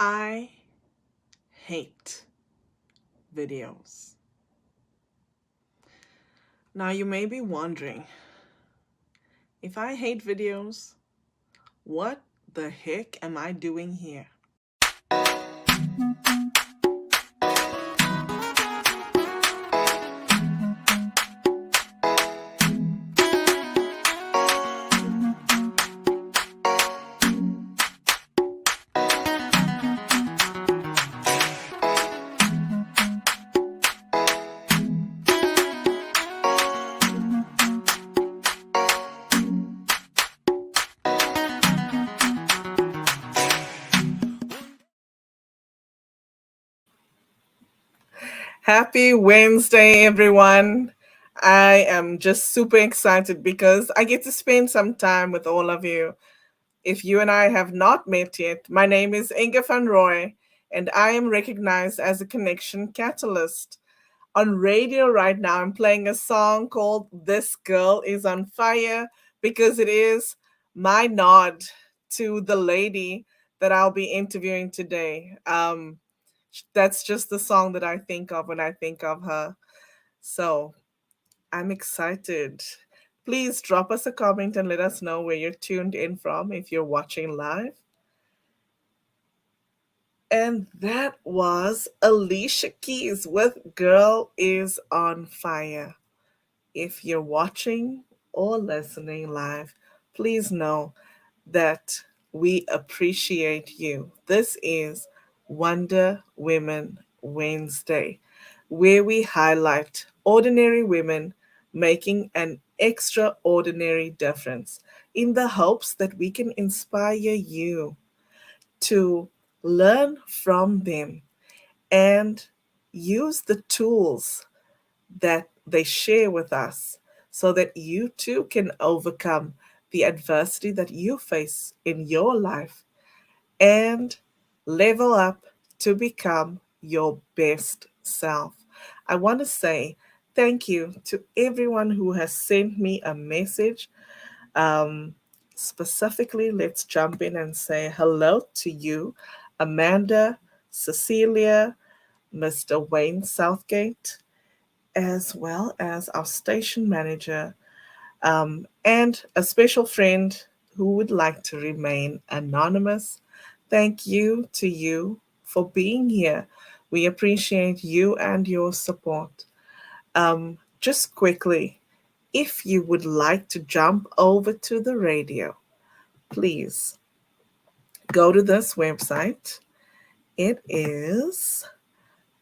I hate videos. Now, you may be wondering, if I hate videos, what the heck am I doing here? Happy Wednesday, everyone. I am just super excited because I get to spend some time with all of you. If you and I have not met yet, my name is Inge van Roy, and I am recognized as a connection catalyst. On radio right now, I'm playing a song called This Girl is on Fire because it is my nod to the lady that I'll be interviewing today. That's just the song that I think of when I think of her. So I'm excited. Please drop us a comment and let us know where you're tuned in from if you're watching live. And that was Alicia Keys with Girl is on Fire. If you're watching or listening live, please know that we appreciate you. This is Wonder Women Wednesday, where we highlight ordinary women making an extraordinary difference in the hopes that we can inspire you to learn from them and use the tools that they share with us so that you too can overcome the adversity that you face in your life and level up to become your best self. I want to say thank you to everyone who has sent me a message. Um, Specifically, let's jump in and say hello to you, Amanda, Cecilia, Mr. Wayne Southgate, as well as our station manager, and a special friend who would like to remain anonymous. Thank you to you for being here. We appreciate you and your support. Just quickly, if you would like to jump over to the radio, please go to this website. It is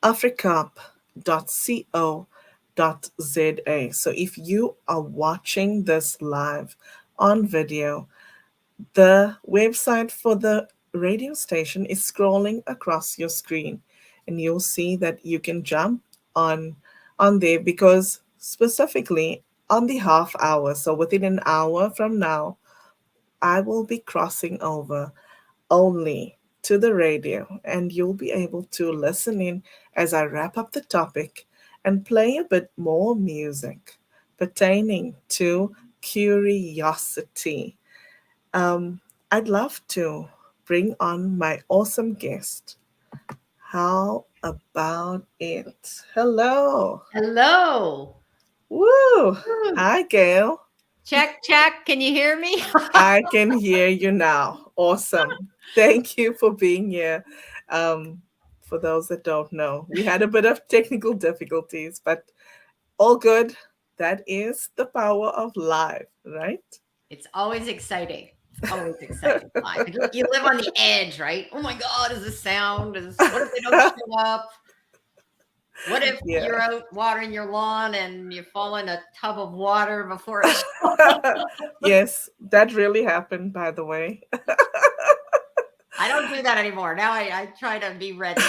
africop.co.za. So if you are watching this live on video, the website for the radio station is scrolling across your screen, and you'll see that you can jump on on there because specifically on the half hour, so within an hour from now, I will be crossing over only to the radio, and you'll be able to listen in as I wrap up the topic and play a bit more music pertaining to curiosity. I'd love to bring on my awesome guest. How about it? Hello. Hello. Woo. Woo. Hi, Gail. Check, check. Can you hear me? I can hear you now. Awesome. Thank you for being here. Um, for those that don't know, we had a bit of technical difficulties, but all good. That is the power of live, right? It's always exciting. It's always exciting. Live. You live on the edge, right? Oh my God, is this sound? What if they don't show up? What if Yeah. you're out watering your lawn and you fall in a tub of water before it? Yes, that really happened, by the way. I don't do that anymore. Now I try to be ready.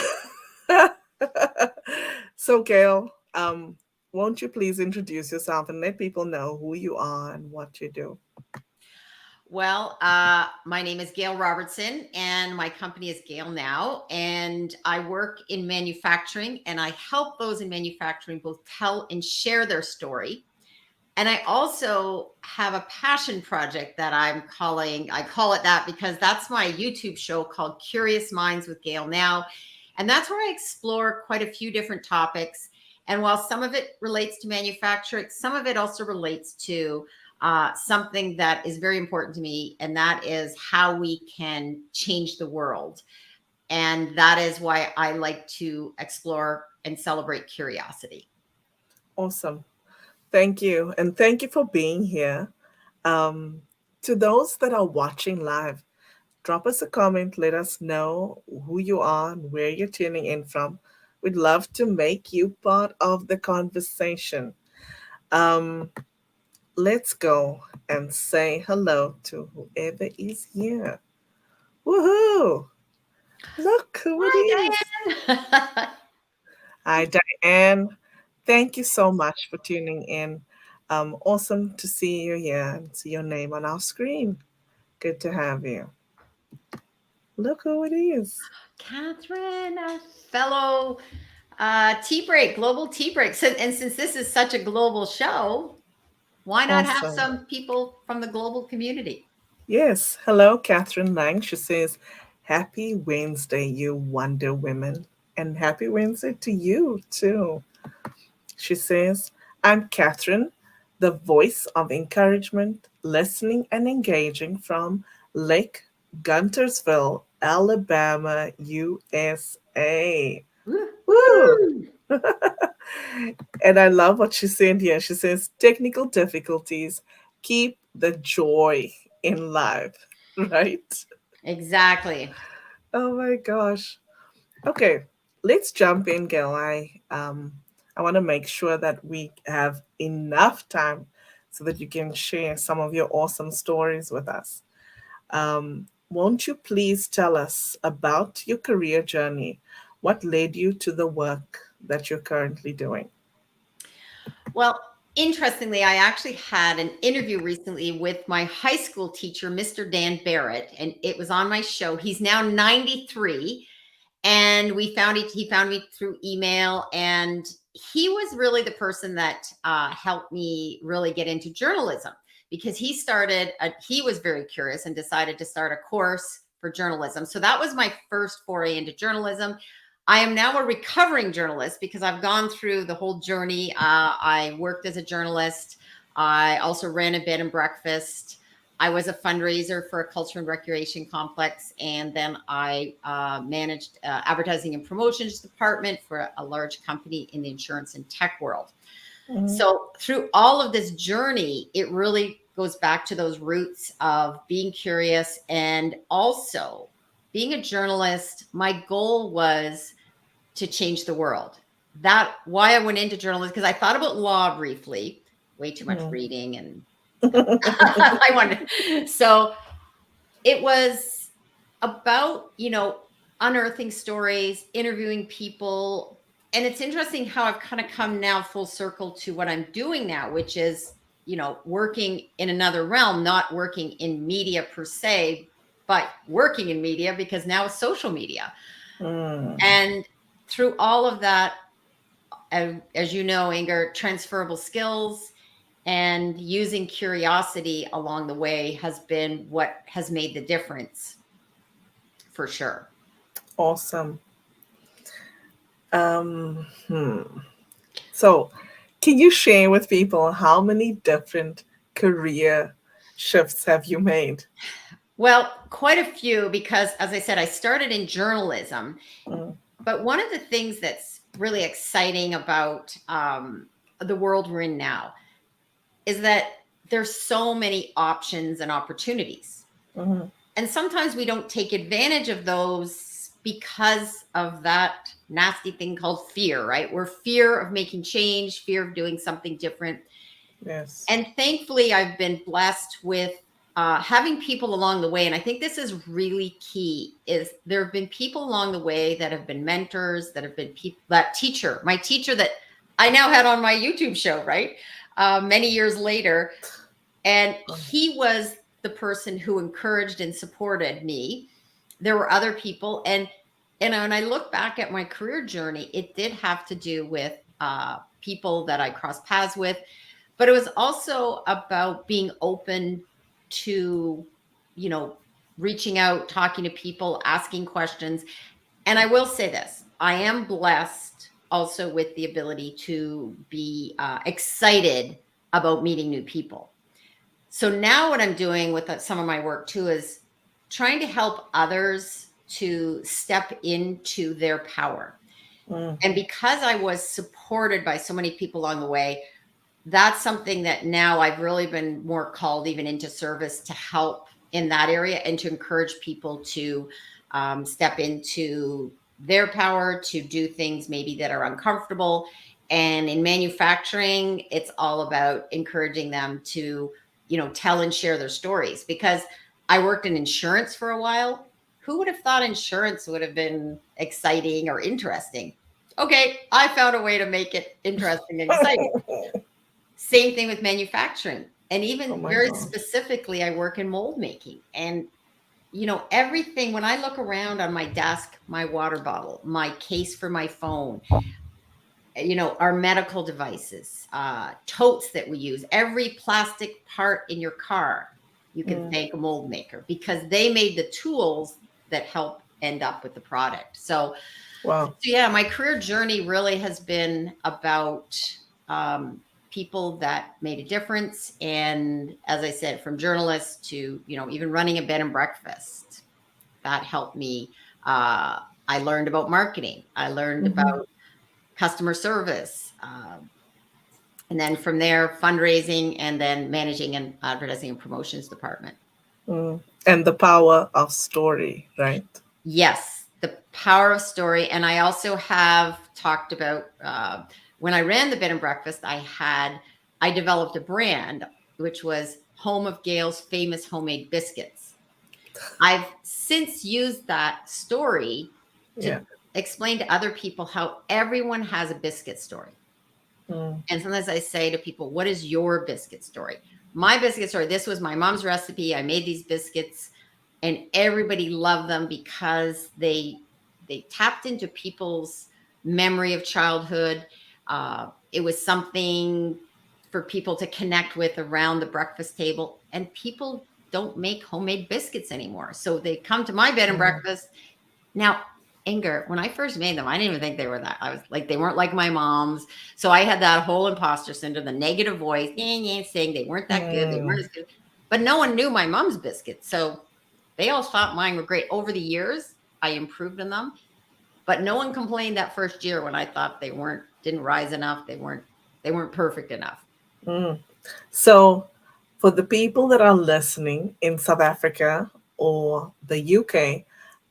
So, Gail, won't you please introduce yourself and let people know who you are and what you do? Well, my name is Gail Robertson, and my company is Gail Now. And I work in manufacturing, and I help those in manufacturing both tell and share their story, And I also have a passion project that I call it that because that's my YouTube show called Curious Minds with Gail Now. And that's where I explore quite a few different topics. And while some of it relates to manufacturing, some of it also relates to something that is very important to me, and that is how we can change the world. And that is why I like to explore and celebrate curiosity. Awesome. Thank you. And thank you for being here. Um, to those that are watching live, drop us a comment. Let us know who you are and where you're tuning in from. We'd love to make you part of the conversation. Um, let's go and say hello to whoever is here. Woohoo! Look who it Hi, is. Diane. Hi, Diane. Thank you so much for tuning in. Awesome to see you here and see your name on our screen. Good to have you. Look who it is. Catherine, a fellow tea break, global tea break. So, and since this is such a global show, why not have Awesome. some people from the global community? Yes. Hello, Catherine Lang. She says, Happy Wednesday, you Wonder Women. And happy Wednesday to you, too. She says, I'm Catherine, the voice of encouragement, listening and engaging from Lake Guntersville, Alabama, USA. Woo! Woo-hoo! And I love what she said here. She says, technical difficulties keep the joy in life, right? Exactly. Oh my gosh. Okay, let's jump in, Gail. I want to make sure that we have enough time so that you can share some of your awesome stories with us. Won't you please tell us about your career journey? What led you to the work that you're currently doing? Well, interestingly, I actually had an interview recently with my high school teacher, Mr. Dan Barrett, and it was on my show. He's now 93, and he found me through email, and he was really the person that helped me really get into journalism because he was very curious and decided to start a course for journalism. So that was my first foray into journalism. I am now a recovering journalist because I've gone through the whole journey. I worked as a journalist. I also ran a bed and breakfast. I was a fundraiser for a culture and recreation complex, and then I managed advertising and promotions department for a large company in the insurance and tech world. Mhm. So through all of this journey, it really goes back to those roots of being curious and also being a journalist. My goal was to change the world. That why I went into journalism because I thought about law briefly, way too much Mhm. reading and I wanted so it was about, unearthing stories, interviewing people. And it's interesting how I've kind of come now full circle to what I'm doing now, which is, working in another realm, not working in media per se, but working in media because now it's social media. Mm. And through all of that, as you know, Inger, transferable skills and using curiosity along the way has been what has made the difference for sure. Awesome. Hmm. So, can you share with people how many different career shifts have you made? Well, quite a few because, as I said, I started in journalism. Mm. But one of the things that's really exciting about the world we're in now is that there's so many options and opportunities. Mhm. And sometimes we don't take advantage of those because of that nasty thing called fear, right? We're fear of making change, fear of doing something different. Yes. And thankfully, I've been blessed with having people along the way. And I think this is really key is there have been people along the way that have been mentors, that have been people, that teacher, my teacher that I now had on my YouTube show, right? Many years later. And he was the person who encouraged and supported me. There were other people. And when I look back at my career journey, it did have to do with people that I crossed paths with, but it was also about being open to, you know, reaching out, talking to people, asking questions. And I will say this, I am blessed also with the ability to be excited about meeting new people. So now what I'm doing with some of my work too is trying to help others to step into their power. Mm. And because I was supported by so many people along the way, that's something that now I've really been more called even into service to help in that area and to encourage people to step into their power, to do things maybe that are uncomfortable. And in manufacturing, it's all about encouraging them to, you know, tell and share their stories. Because I worked in insurance for a while. Who would have thought insurance would have been exciting or interesting? Okay, I found a way to make it interesting and exciting. Same thing with manufacturing. And Oh even my very God. specifically, I work in mold making. And, you know, everything, when I look around on my desk, my water bottle, my case for my phone, you know, our medical devices, totes that we use, every plastic part in your car, you can Mm. thank a mold maker because they made the tools that help end up with the product. Wow. So yeah, my career journey really has been about people that made a difference. And as I said, from journalists to, you know, even running a bed and breakfast, that helped me. I learned about marketing. I learned Hmm. about customer service. And then from there, fundraising and then managing an advertising and promotions department. Mm. And the power of story, right? Yes, the power of story. And I also have talked about when I ran the bed and breakfast, I developed a brand which was home of Gail's famous homemade biscuits. I've since used that story to Yeah. explain to other people how everyone has a biscuit story. Mm. And sometimes I say to people, what is your biscuit story? My biscuit story, this was my mom's recipe. I made these biscuits and everybody loved them because they tapped into people's memory of childhood. It was something for people to connect with around the breakfast table, and people don't make homemade biscuits anymore. So they come to my bed and Mm. breakfast now. Inger, when I first made them, I didn't even think they were that. I was like, they weren't like my mom's. So I had that whole imposter syndrome, the negative voice, saying they weren't that good. They weren't Mm. as good. But no one knew my mom's biscuits. So they all thought mine were great. Over the years, I improved on them, but no one complained that first year when I thought didn't rise enough. They weren't perfect enough. Mm. So, for the people that are listening in South Africa or the UK,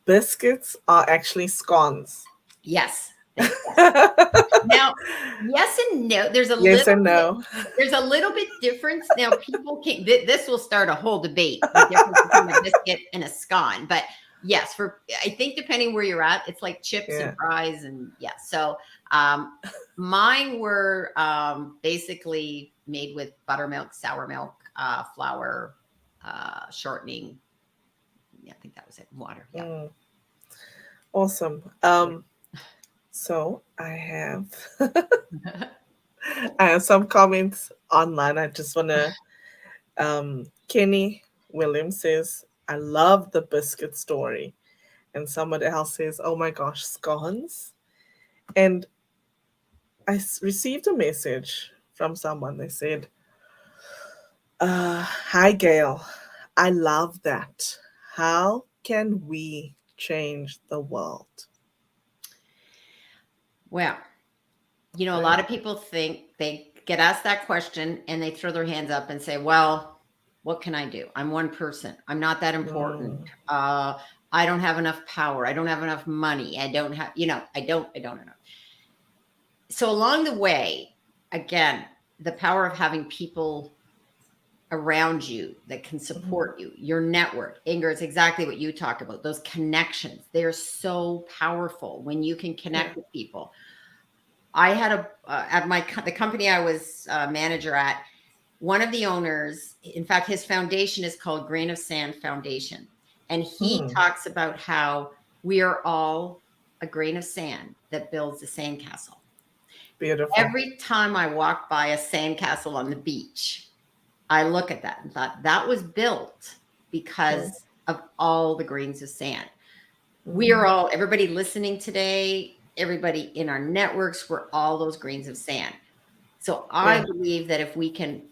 biscuits are actually scones. Yes. Now, yes and no. Yes and no. There's a little bit difference. Now, people can this will start a whole debate, the difference between a biscuit and a scone. But yes, I think depending where you're at, it's like chips and Yeah. fries and yeah. So um mine were basically made with buttermilk, sour milk, flour, shortening. Yeah, I think that was it. Water. Yeah. Mm. Awesome. So I have some comments online. I just wanna Kenny Williams says, I love the biscuit story. And somebody else says, oh my gosh, scones. And received a message from someone. They said, hi, Gail. I love that. How can we change the world? Well, you know, a Right? lot of people think they get asked that question and they throw their hands up and say, well, what can I do? I'm one person. I'm not that important. Mm. I don't have enough power. I don't have enough money. I don't have, I don't know. So along the way, again, the power of having people around you that can Mhm. support you, your network. Inger, it's exactly what you talk about. Those connections, they're so powerful when you can Yeah. connect with people. I had at the company I was manager at, one of the owners, in fact, his foundation is called Grain of Sand Foundation. And he Mm. talks about how we are all a grain of sand that builds a sandcastle. Beautiful. Every time I walk by a sandcastle on the beach, I look at that and thought that was built because of all the grains of sand. We are Mm-hmm. all, everybody listening today, everybody in our networks, we're all those grains of sand. So I Yeah. believe that if we can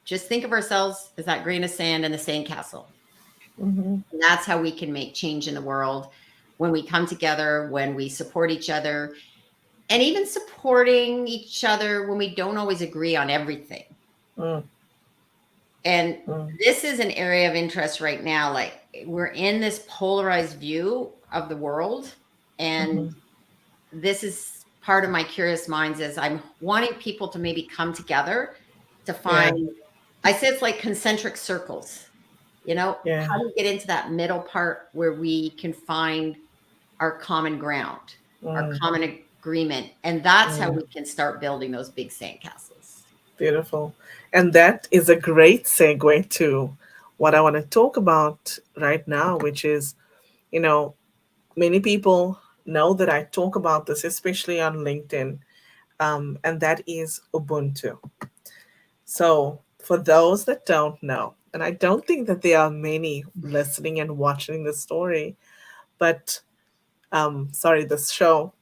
just think of ourselves as that grain of sand in the sandcastle, Mm-hmm. and that's how we can make change in the world when we come together, when we support each other, and even supporting each other when we don't always agree on everything. Mm-hmm. And Mm-hmm. this is an area of interest right now. Like we're in this polarized view of the world. And this is part of my curious minds is I'm wanting people to maybe come together to Yeah. find, I say it's like concentric circles. Yeah. How do we get into that middle part where we can find our common ground, our Mm, common agreement? And that's how mm, we can start building those big sandcastles. beautiful. And that is a great segue to what I want to talk about right now, which is, you know, many people know that I talk about this, especially on LinkedIn, and that is Ubuntu. So, for those that don't know, and I don't think that there are many listening and watching this story, but sorry, this show,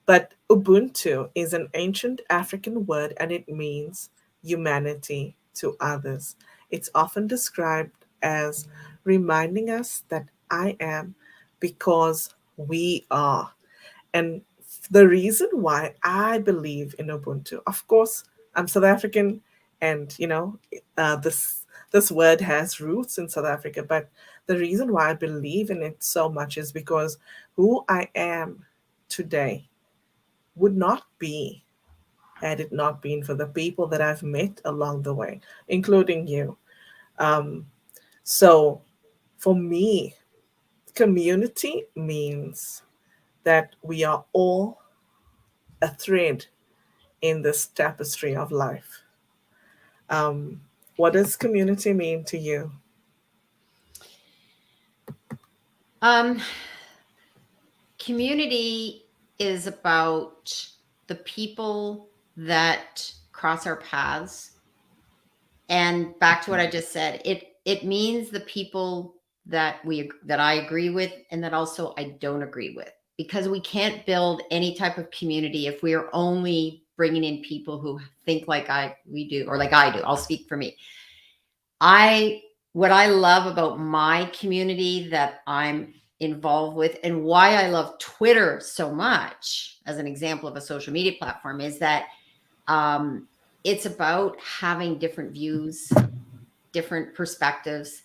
but Ubuntu is an ancient African word and it means humanity to others. It's often described as reminding us that I am because we are. And the reason why I believe in Ubuntu, of course, I'm South African, and this word has roots in South Africa. But the reason why I believe in it so much is because who I am today would not be had it not been for the people that I've met along the way, including you. Um, so for me, community means that we are all a thread in this tapestry of life. Um, what does community mean to you? Um, Community is about the people that cross our paths. And back to what I just said, it means the people that I agree with and that also I don't agree with. Because we can't build any type of community if we are only bringing in people who think like we do or like I do. I'll speak for me. I What I love about my community that I'm involved with and why I love Twitter so much as an example of a social media platform is that um, it's about having different views, different perspectives,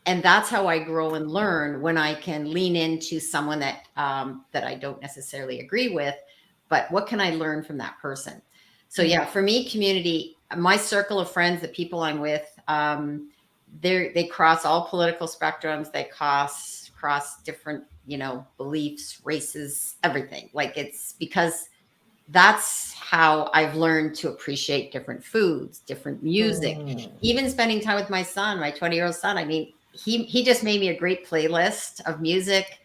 and that's how I grow and learn when I can lean into someone that I don't necessarily agree with, but what can I learn from that person? So Mm, yeah, for me, community, my circle of friends, the people I'm with, they cross all political spectrums. They cross different, beliefs, races, everything. Like it's because that's how I've learned to appreciate different foods, different music, mm, even spending time with my son, my 20-year-old son. I mean, he just made me a great playlist of music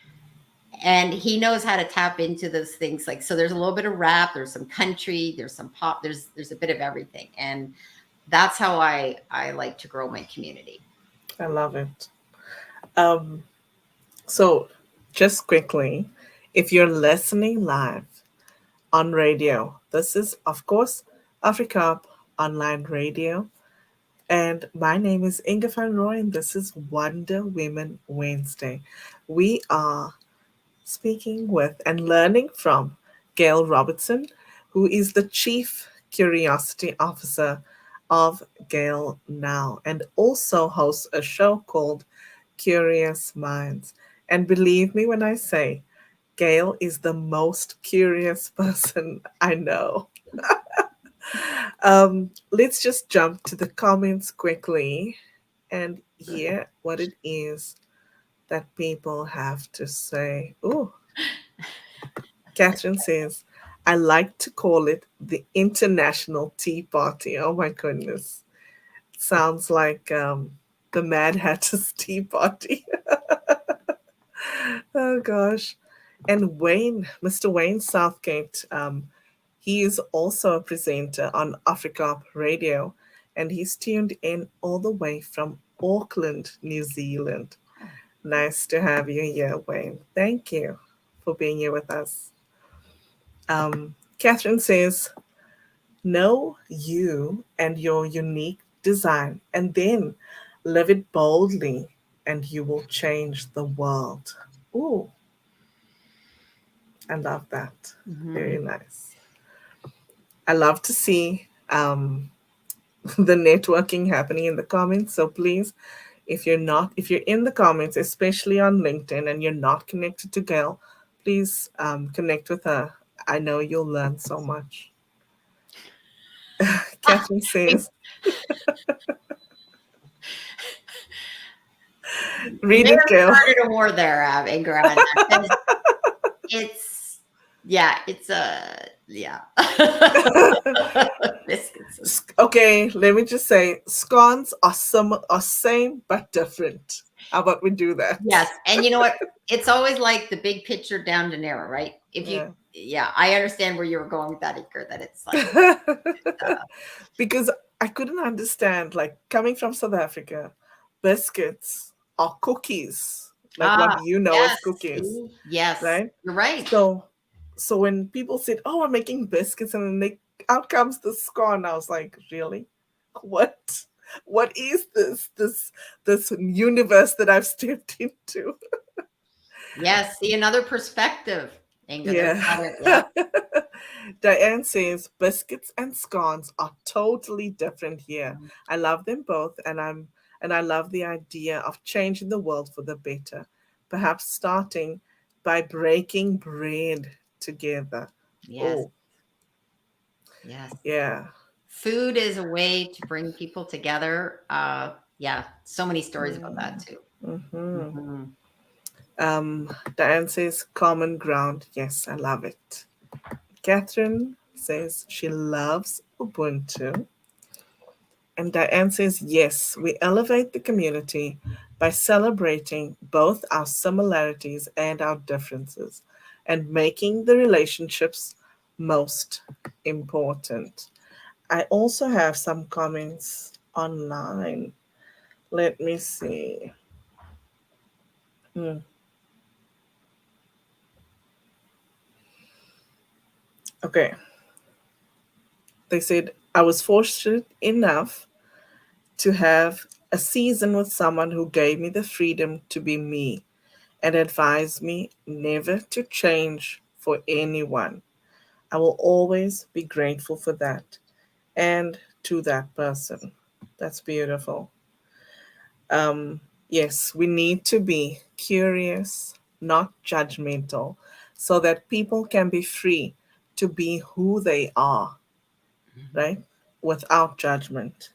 and he knows how to tap into those things. Like, so there's a little bit of rap, there's some country, there's some pop, there's a bit of everything. And that's how I like to grow my community. I love it. Um, so, just quickly, if you're listening live on radio, this is, of course, Africa Online Radio. And my name is Inga van Roy, and this is Wonder Women Wednesday. We are speaking with and learning from Gail Robertson, who is the Chief Curiosity Officer of Gail Now and also hosts a show called Curious Minds. And believe me when I say, Gail is the most curious person I know. Let's just jump to the comments quickly and hear what it is that people have to say. Ooh, Catherine says, I like to call it the International Tea Party. Oh my goodness. Sounds like the Mad Hatter's Tea Party. Oh gosh. And Wayne, Mr. Wayne Southgate, He is also a presenter on Africa Radio, and he's tuned in all the way from Auckland, New Zealand. Nice to have you here, Wayne. Thank you for being here with us. Catherine says, know you and your unique design, and then live it boldly, and you will change the world. Ooh, I love that. Mhm. Very nice. I love to see the networking happening in the comments. So please, if you're in the comments, especially on LinkedIn, and you're not connected to Gail, please connect with her. I know you'll learn so much. Catherine says, May read it, have Gail. started a war there, Ingrid, because it's yeah, it's a yeah. Biscuits and Okay, let me just say, scones are same but different. How about we do that? yes, and you know what? It's always like the big picture down to narrow, right? If you Yeah. yeah, I understand where you were going with that, Iker, that it's like, Because I couldn't understand, like coming from South Africa, biscuits are cookies, like what ah, you know as yes, cookies, see? Yes, right? you're right. So, so when people said, "Oh, I'm making biscuits," and then out comes the scone, I was like, "Really? What? What is this universe that I've stepped into?" Yes, see another perspective, Inga, there's Yeah. another yep. Diane says biscuits and scones are totally different here. Mhm. I love them both, and I love the idea of changing the world for the better. Perhaps starting by breaking bread together. Yes, Oh, yes. yeah. Food is a way to bring people together. Yeah, so many stories about that too. Mm-hmm. Mhm. Diane says common ground. Yes, I love it. Catherine says she loves Ubuntu. And Diane says, yes, we elevate the community by celebrating both our similarities and our differences and making the relationships most important. I also have some comments online. Let me see. Hmm. Okay. They said, I was fortunate enough to have a season with someone who gave me the freedom to be me and advised me never to change for anyone. I will always be grateful for that and to that person. That's beautiful. Um, yes, we need to be curious, not judgmental, so that people can be free to be who they are, Mhm. right? Without judgment.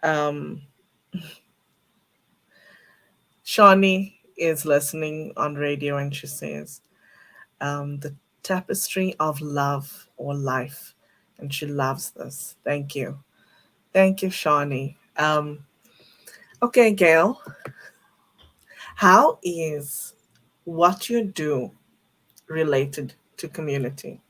Um, Shawnee is listening on radio and she says, the tapestry of love or life. And she loves this. Thank you. Thank you, Shawnee. Okay, Gail, how is what you do related to community?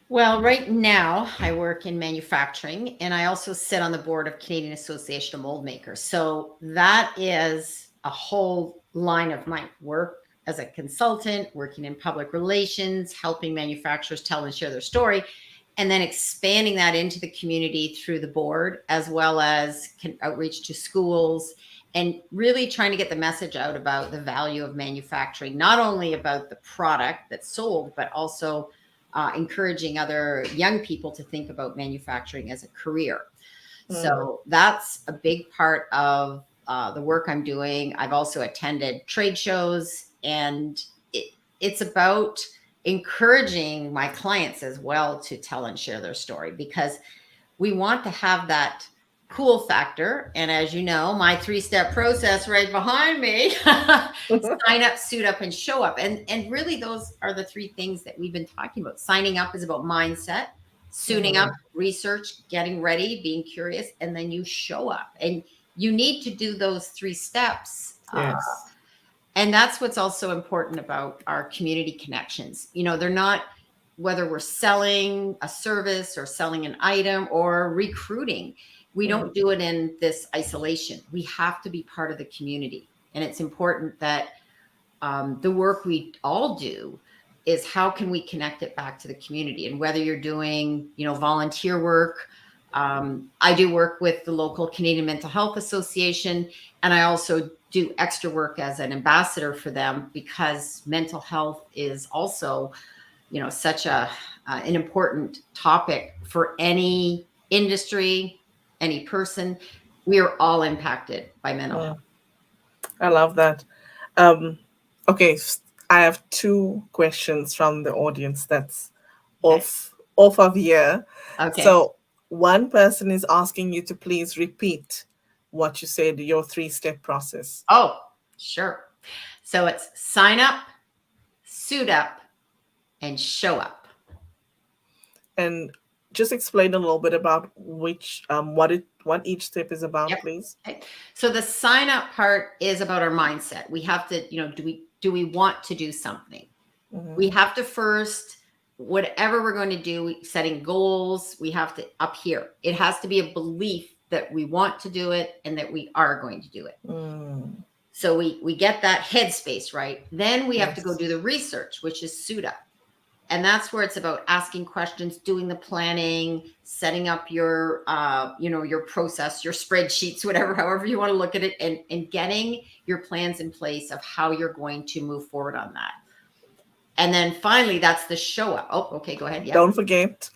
Well, right now I work in manufacturing and I also sit on the board of Canadian Association of Mold Makers. So that is a whole line of my work as a consultant, working in public relations, helping manufacturers tell and share their story, and then expanding that into the community through the board, as well as outreach to schools and really trying to get the message out about the value of manufacturing, not only about the product that's sold, but also encouraging other young people to think about manufacturing as a career. Mm, So that's a big part of the work I'm doing. I've also attended trade shows, and it's about encouraging my clients as well to tell and share their story because we want to have that cool factor. And as you know, my 3-step process right behind me sign up, suit up, and show up. And really, those are the three things that we've been talking about. Signing up is about mindset, suiting up, mhm. research, getting ready, being curious, and then you show up. And you need to do those 3 steps. Yes. And that's what's also important about our community connections. You know, they're not whether we're selling a service or selling an item or recruiting, we don't do it in this isolation. We have to be part of the community. And it's important that the work we all do is how can we connect it back to the community? And whether you're doing, volunteer work, I do work with the local Canadian Mental Health Association, and I also do extra work as an ambassador for them because mental health is also, such an important topic for any industry, any person. We are all impacted by mental health. I love that. Um, okay, I have two questions from the audience that's Okay. off of here. Okay. So one person is asking you to please repeat what you said, your three-step process. Oh, sure. So it's sign up, suit up, and show up. And just explain a little bit about which what each step is about, Yep. please. Okay. So the sign up part is about our mindset. We have to, do we want to do something? Mm-hmm. We have to first, whatever we're going to do, setting goals, we have to up here. It has to be a belief that we want to do it and that we are going to do it. Mm, So we get that headspace right. Then we have to go yes. do the research, which is suit up. And that's where it's about asking questions, doing the planning, setting up your your process, your spreadsheets, whatever, however you want to look at it, and getting your plans in place of how you're going to move forward on that. And then finally, that's the show up. Oh, okay, go ahead. Yeah. Don't forget,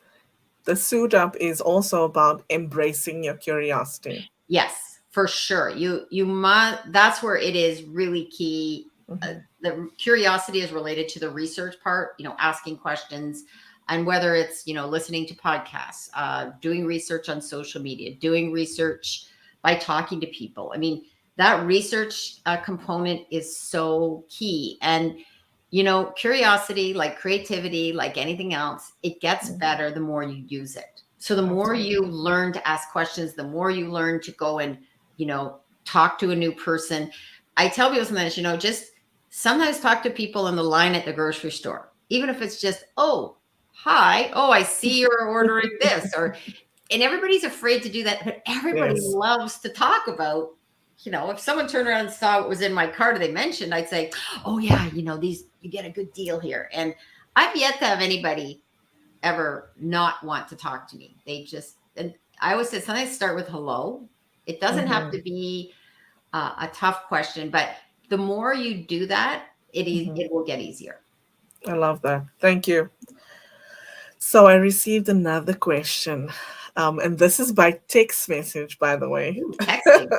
the suit up is also about embracing your curiosity. Yes, for sure. You must. That's where it is really key. Mm-hmm. The curiosity is related to the research part. Asking questions, and whether it's listening to podcasts, doing research on social media, doing research by talking to people. I mean, that research component is so key. And curiosity, like creativity, like anything else, it gets Mm-hmm. better the more you use it. So the more you Absolutely. learn to ask questions, the more you learn to go and, talk to a new person. I tell people sometimes, just sometimes talk to people in the line at the grocery store, even if it's just, oh, hi, oh, I see you're ordering this, and everybody's afraid to do that, but everybody Yes. loves to talk about, if someone turned around and saw what was in my cart or they mentioned, I'd say, oh yeah, these, you get a good deal here. And I've yet to have anybody ever not want to talk to me. They just, and I always say, sometimes start with hello. It doesn't have Mm-hmm. to be a tough question, but the more you do that, Mm-hmm. it will get easier. I love that. Thank you. So I received another question, and this is by text message, by the way. Ooh, texting.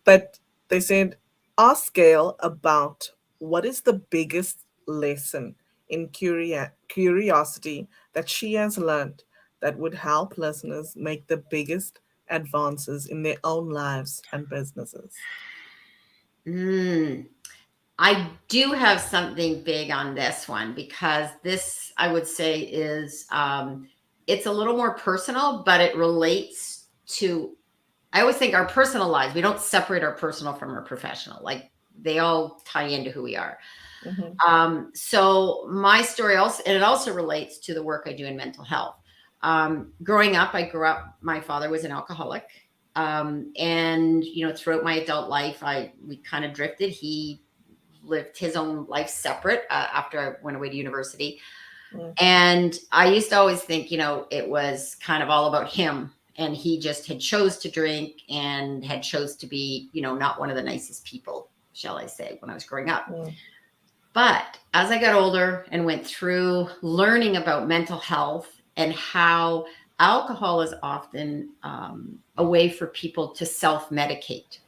But they said, ask Gail about what is the biggest lesson in curiosity that she has learned that would help listeners make the biggest advances in their own lives and businesses. Mm. I do have something big on this one because this, I would say, is it's a little more personal, but it relates to. I always think our personal lives. We don't separate our personal from our professional. Like they all tie into who we are. Mm-hmm. So my story also, and it also relates to the work I do in mental health. Growing up, my father was an alcoholic. And throughout my adult life, we kind of drifted. He lived his own life separate after I went away to university. Mm-hmm. And I used to always think, it was kind of all about him. And he just had chose to drink and had chose to be, not one of the nicest people, shall I say, when I was growing up. But as I got older and went through learning about mental health and how alcohol is often a way for people to self-medicate.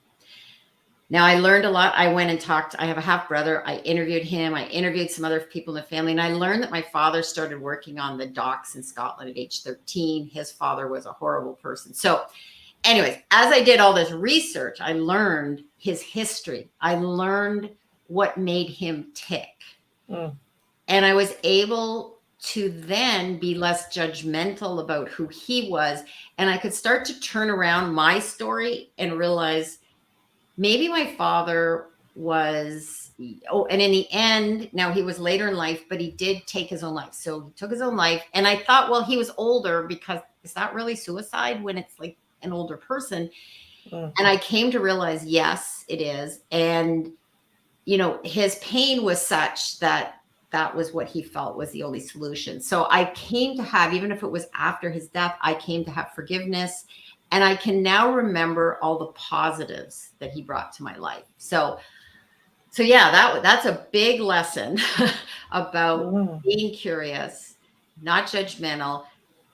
Now, I learned a lot. I went and talked. I have a half brother. I interviewed him. I interviewed some other people in the family. And I learned that my father started working on the docks in Scotland at age 13. His father was a horrible person. So anyways, as I did all this research, I learned his history. I learned what made him tick. Mm. And I was able to then be less judgmental about who he was. And I could start to turn around my story and realize maybe my father was, oh, and in the end, now he was later in life, but he did take his own life. So he took his own life. And I thought, well, he was older, because is that really suicide when it's like an older person? And Mm-hmm. I came to realize, yes, it is. And, his pain was such that that was what he felt was the only solution. So I came to have, even if it was after his death, I came to have forgiveness. And I can now remember all the positives that he brought to my life. So yeah, that's a big lesson about Mm-hmm. being curious, not judgmental.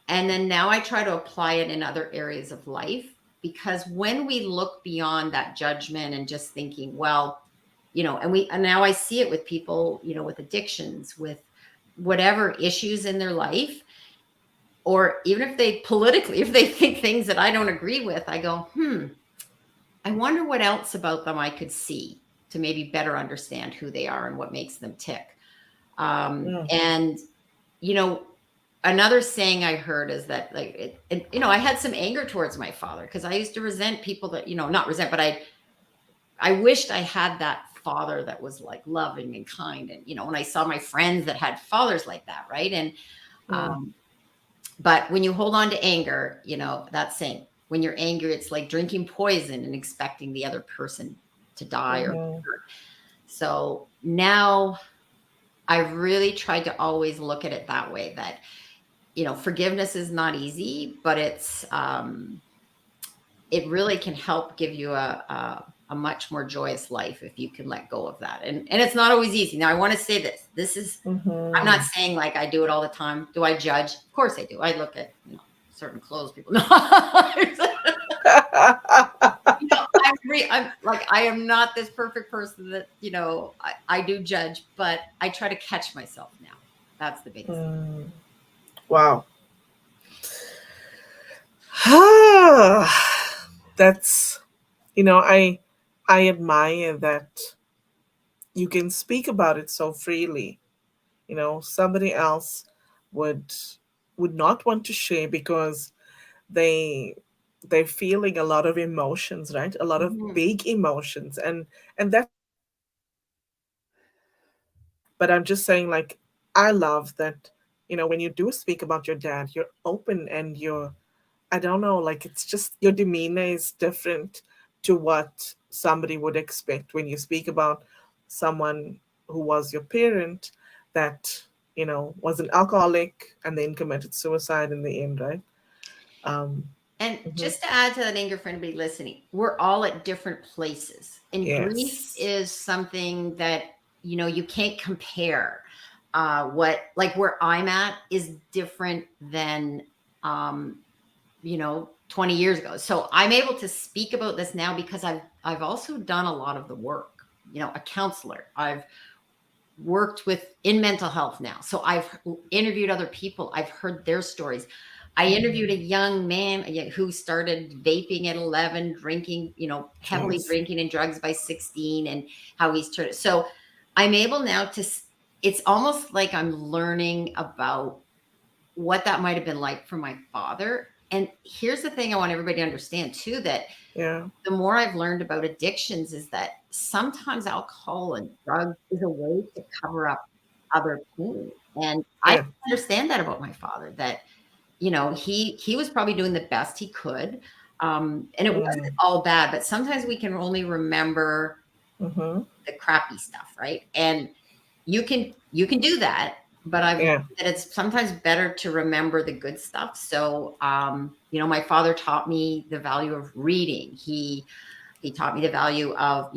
And then now I try to apply it in other areas of life, because when we look beyond that judgment and just thinking, well, and now I see it with people, with addictions, with whatever issues in their life, or even if they politically, if they think things that I don't agree with, I go, I wonder what else about them I could see to maybe better understand who they are and what makes them tick. And you know, another saying I heard is that, like, I had some anger towards my father, because I used to resent people that, not resent, but I wished I had that father that was like loving and kind. And, when I saw my friends that had fathers like that, right? And, um, but when you hold on to anger, that saying, when you're angry, it's like drinking poison and expecting the other person to die or Mm-hmm. so now I've really tried to always look at it that way, that, forgiveness is not easy, but it really can help give you a much more joyous life if you can let go of that. And it's not always easy. Now I want to say this. I'm not Mm-hmm. saying like I do it all the time. Do I judge? Of course I do. I look at, certain clothes people. No. I'm like, I am not this perfect person that, I do judge, but I try to catch myself now. That's the biggest thing. Mm. Wow. That's, I admire that you can speak about it so freely. Somebody else would would not want to share because they they're feeling a lot of emotions, right? A lot of Mhm. big emotions, and that's but I'm just saying, like, I love that, when you do speak about your dad, you're open and I don't know, like, it's just your demeanor is different to what somebody would expect when you speak about someone who was your parent that, was an alcoholic and then committed suicide in the end, right? Um, And mhm. just to add to that, anger, for anybody listening, we're all at different places. And grief Yes. is something that, you can't compare. Like where I'm at is different than, um, 20 years ago. So I'm able to speak about this now because I've also done a lot of the work, a counselor. I've worked with in mental health now. So I've interviewed other people. I've heard their stories. I interviewed a Mhm. young man who started vaping at 11, drinking, heavily Yes. drinking and drugs by 16, and how he's turned. So I'm able now it's almost like I'm learning about what that might have been like for my father. And here's the thing I want everybody to understand too, that Yeah. the more I've learned about addictions is that sometimes alcohol and drugs is a way to cover up other pain. And I Yeah. understand that about my father, that, he was probably doing the best he could. And it wasn't Mm. all bad, but sometimes we can only remember Mm-hmm. the crappy stuff, right? And you can do that, but I've learned Yeah. that it's sometimes better to remember the good stuff. So, my father taught me the value of reading. He taught me the value of,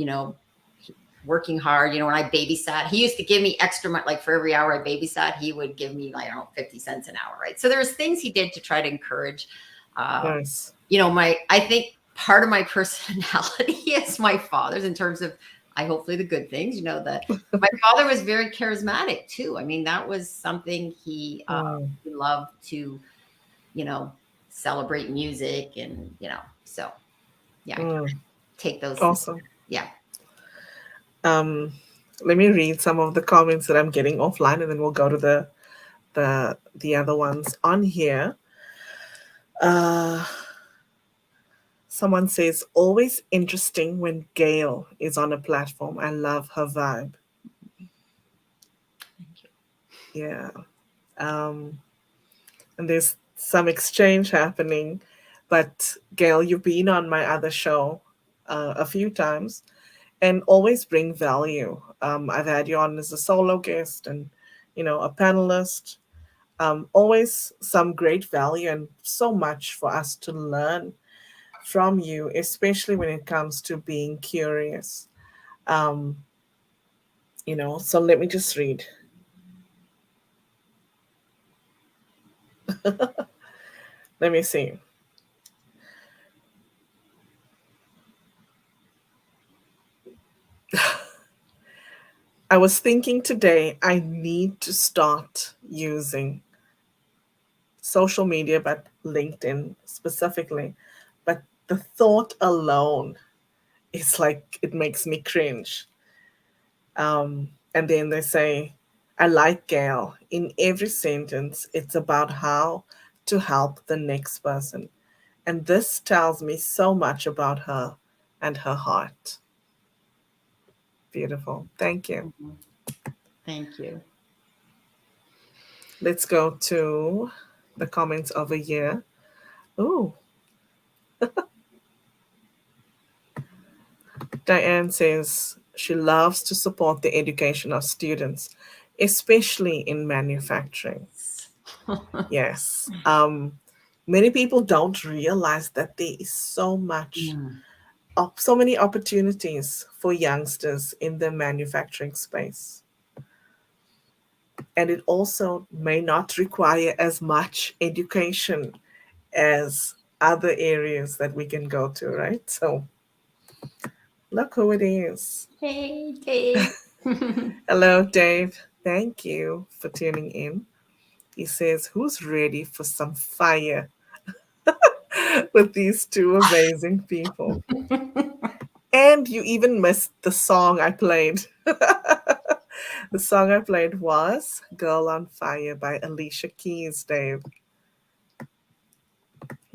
working hard. When I babysat, he used to give me extra money, like for every hour I babysat, he would give me, like, I don't know, 50 cents an hour, right? So there's things he did to try to encourage, um, Nice. I think part of my personality is my father's, in terms of, I hopefully the good things, that my father was very charismatic too. I mean, that was something Mm. he loved to, you know, celebrate music, and, so yeah, I Mm. take those things. Awesome. Yeah. Um, Let me read some of the comments that I'm getting offline, and then we'll go to the other ones on here. Uh, Someone says, always interesting when Gail is on a platform. I love her vibe. Thank you. Yeah. Um, and there's some exchange happening. But Gail, you've been on my other show a few times and always bring value. I've had you on as a solo guest and, a panelist. Always some great value and so much for us to learn from you, especially when it comes to being curious. Um, so let me just read. Let me see. I was thinking today I need to start using social media, but LinkedIn specifically. But the thought alone, it's like it makes me cringe. And then they say, I like Gail. In every sentence, it's about how to help the next person. And this tells me so much about her and her heart. Beautiful. Thank you. Mhm. Thank you. Let's go to the comments over here. Oh, Diane says she loves to support the education of students, especially in manufacturing. Yes. Many people don't realize that there is Mm. so many opportunities for youngsters in the manufacturing space. And it also may not require as much education as other areas that we can go to, right? So look who it is. Hey, Dave. Hello, Dave. Thank you for tuning in. He says, who's ready for some fire with these two amazing people? And you even missed the song I played. The song I played was Girl on Fire by Alicia Keys, Dave.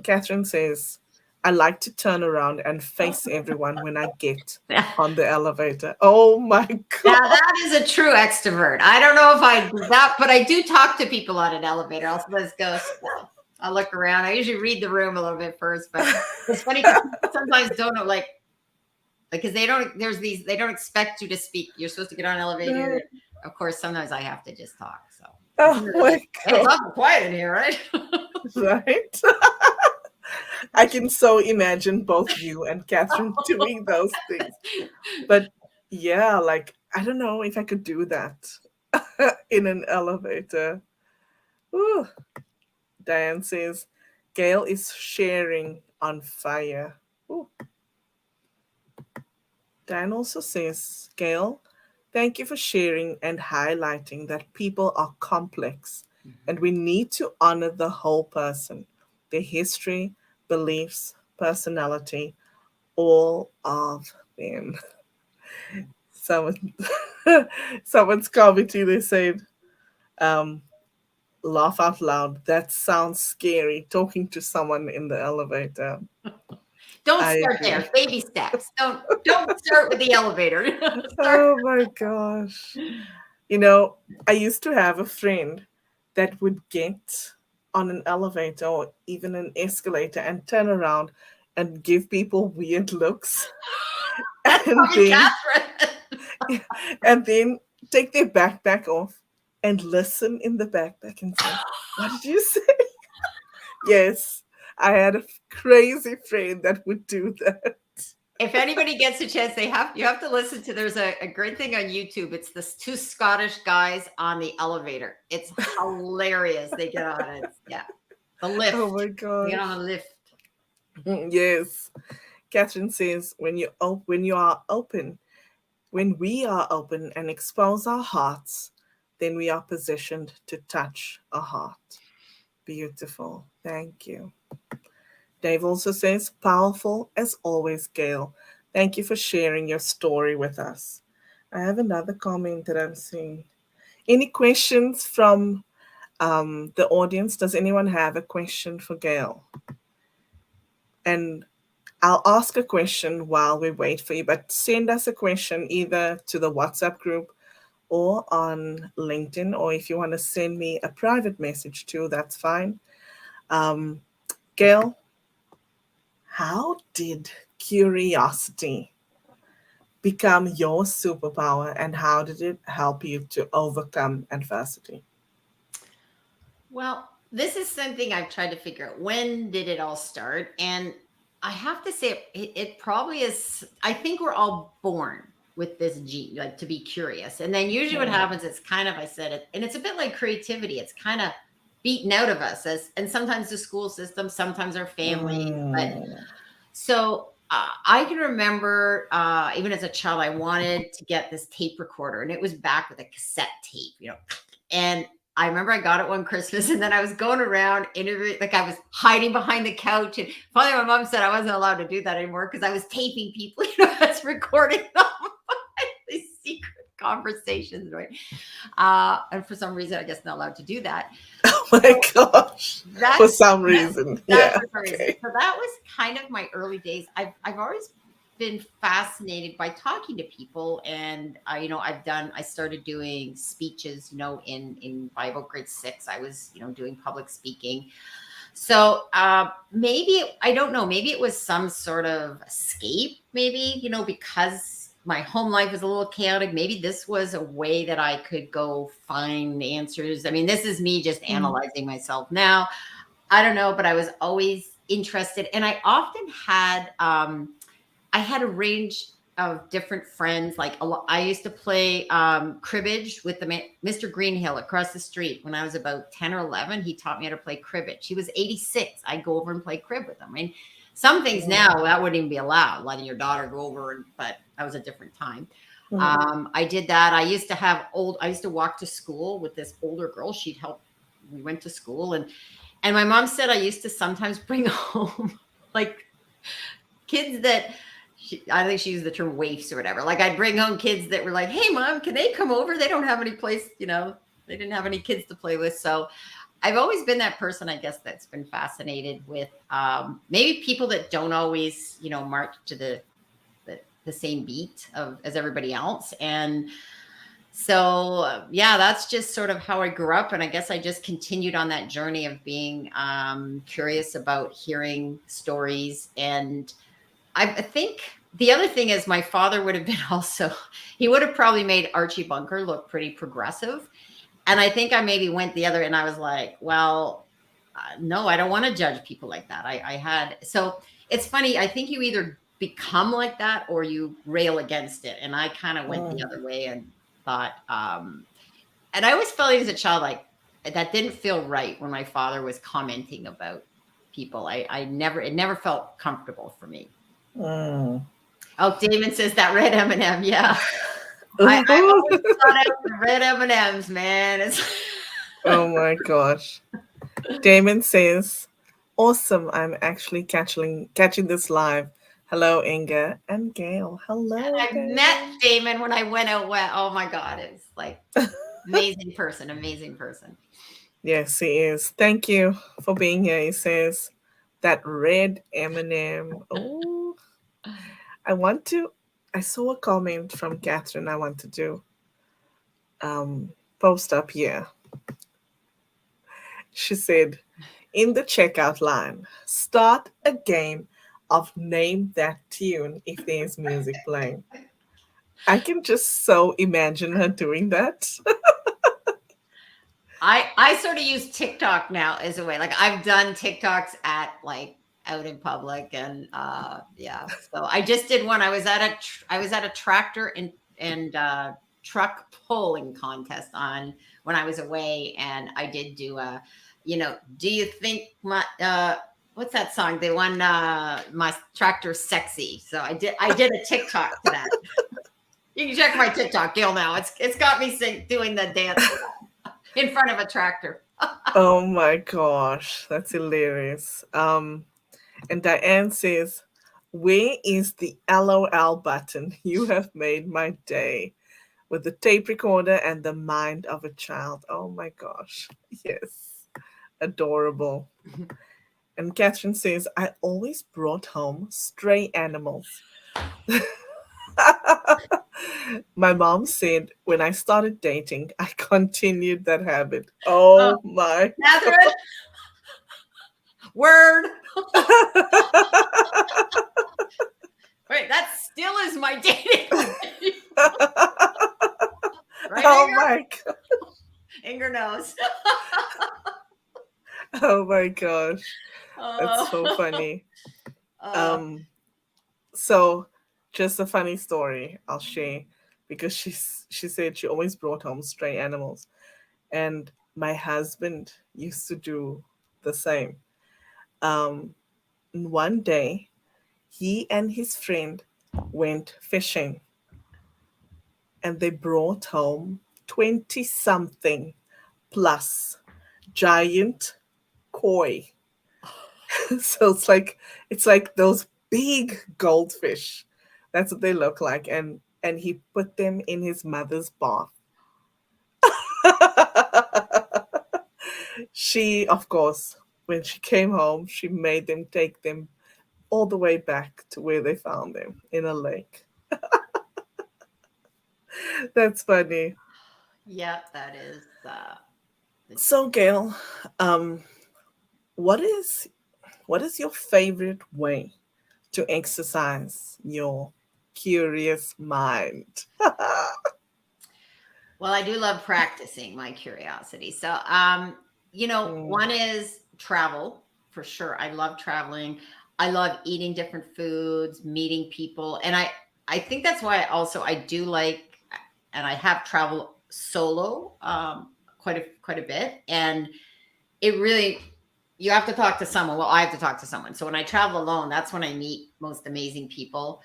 Catherine says, I like to turn around and face everyone when I get Yeah, on the elevator. Oh my now God. that is a true extrovert. I don't know if I do that, but I do talk to people on an elevator. I'll just go slow. I look around. I usually read the room a little bit first, but it's funny because people sometimes don't know, like, because they don't. There's these. They don't expect you to speak. You're supposed to get on an elevator. No. Of course, sometimes I have to just talk. So and Oh sometimes I my just, hey, it's God. awful quiet in here, right? Right? I can so imagine both you and Catherine doing those things. But yeah, like, I don't know if I could do that in an elevator. Ooh. Diane says, Gail is sharing on fire. Ooh. Dan also says, Gail, thank you for sharing and highlighting that people are complex and we need to honor the whole person, their history, beliefs, personality, all of them. Someone, someone's commenting, they said, um, laugh out loud. That sounds scary, talking to someone in the elevator. Don't I start agree. there. Baby steps. Don't start with the elevator. Start. Oh my gosh. You know, I used to have a friend that would get on an elevator or even an escalator and turn around and give people weird looks That's and probably then Catherine. and then take their backpack off and listen in the backpack and say, what did you say? Yes, I had a crazy friend that would do that. If anybody gets a chance, you have to listen to. There's a great thing on YouTube. It's this two Scottish guys on the elevator. It's hilarious. They get on it. Yeah, the Oh lift. my They get gosh. on the lift. Yes. Catherine says, when you are open, when we are open and expose our hearts, then we are positioned to touch a heart. Beautiful. Thank you. Dave also says, powerful as always, Gail. Thank you for sharing your story with us. I have another comment that I'm seeing. Any questions from the audience? Does anyone have a question for Gail? And I'll ask a question while we wait for you, but send us a question either to the WhatsApp group or on LinkedIn, or if you want to send me a private message too, that's fine. Um, Gail, how did curiosity become your superpower and how did it help you to overcome adversity? Well, this is something I've tried to figure out. When did it all start? And I have to say, it probably is. I think we're all born with this gene, like to be curious. And then usually what Mm, happens is kind of, I said it, and it's a bit like creativity. It's kind of beaten out of us and sometimes the school system, sometimes our family. But mm, so I can remember even as a child, I wanted to get this tape recorder, and it was back with a cassette tape, and I remember I got it one Christmas, and then I was going around interviewing, like I was hiding behind the couch. And finally, my mom said I wasn't allowed to do that anymore because I was taping people, I was recording them. These secret conversations, right? And for some reason, I guess not allowed to do that. oh my So gosh. For that's some that reason. that's Yeah. for some reason. Okay. So that was kind of my early days. I've always been fascinated by talking to people, and I started doing speeches, in Bible grade 6. I was, doing public speaking. So maybe I don't know, maybe it was some sort of escape, maybe, because my home life was a little chaotic. Maybe this was a way that I could go find answers. I mean, this is me just Mm, analyzing myself now. I don't know, but I was always interested. And I had a range of different friends. Like I used to play cribbage with Mr. Greenhill across the street when I was about 10 or 11. He taught me how to play cribbage. He was 86. I'd go over and play crib with him. I mean, some things now mm, that wouldn't even be allowed, letting your daughter go over, but that was a different time. mm. I did that. I used to walk to school with this older girl. She'd help. We went to school, and my mom said I used to sometimes bring home like kids that I think she used the term waifs or whatever. Like I'd bring home kids that were like, "Hey, mom, can they come over? They don't have any place, they didn't have any kids to play with." So I've always been that person, I guess, that's been fascinated with maybe people that don't always, march to the same beat as everybody else. And so, yeah, that's just sort of how I grew up. And I guess I just continued on that journey of being curious about hearing stories. And I think the other thing is my father would have been also, he would have probably made Archie Bunker look pretty progressive. And I think I maybe went the other, and I was like, well, no, I don't want to judge people like that. So it's funny. I think you either become like that or you rail against it. And I kind of went the Mm. other way and thought, and I always felt as a child, like that didn't feel right when my father was commenting about people. It never felt comfortable for me. Mm. Oh, Damon says that red M&M. Yeah. I've Ooh. always thought out the red M&Ms, man. It's Oh my gosh. Damon says, awesome. I'm actually catching this live. Hello, Inga and Gail. Hello, I met Damon. Damon when I went out west. Oh my God. It's like amazing person, amazing person. Yes, he is. Thank you for being here. He says that red M&M. Oh, I want to. I saw a comment from Catherine. I want to do post up here. She said, in the checkout line, start a game of name that tune if there's music playing. I can just so imagine her doing that. I sort of use TikTok now as a way. Like I've done TikToks at like out in public, and yeah. So I just did one. I was at a tractor and truck pulling contest on when I was away, and I did do do you think what's that song? They won my tractor sexy. So I did a TikTok to that. You can check my TikTok, Gail. Now it's got me doing the dance in front of a tractor. Oh my gosh, that's hilarious. And Diane says, where is the LOL button? You have made my day with the tape recorder and the mind of a child. Oh my gosh. Yes. Adorable. And Catherine says, I always brought home stray animals. My mom said when I started dating, I continued that habit. Oh, Oh my Catherine, word. Wait, that still is my dating life. Right, Oh Inger? my Inger knows. oh my gosh. That's so Oh, funny. oh, Um so just a funny story I'll share because she said she always brought home stray animals, and my husband used to do the same. Um One day he and his friend went fishing and they brought home 20 something plus giant koi. So it's like those big goldfish. That's what they look like. And he put them in his mother's bath. She, of course, when she came home, she made them take them all the way back to where they found them in a lake. That's funny. yep, that is the So, Gail, um, what is what is your favorite way to exercise your curious mind? well, I do love practicing my curiosity. So, Mm, one is travel for sure. I love traveling. I love eating different foods, meeting people, and I think that's why I do like, and I have traveled solo quite a bit, and it really, you have to talk to someone. Well, I have to talk to someone. So when I travel alone, that's when I meet most amazing people.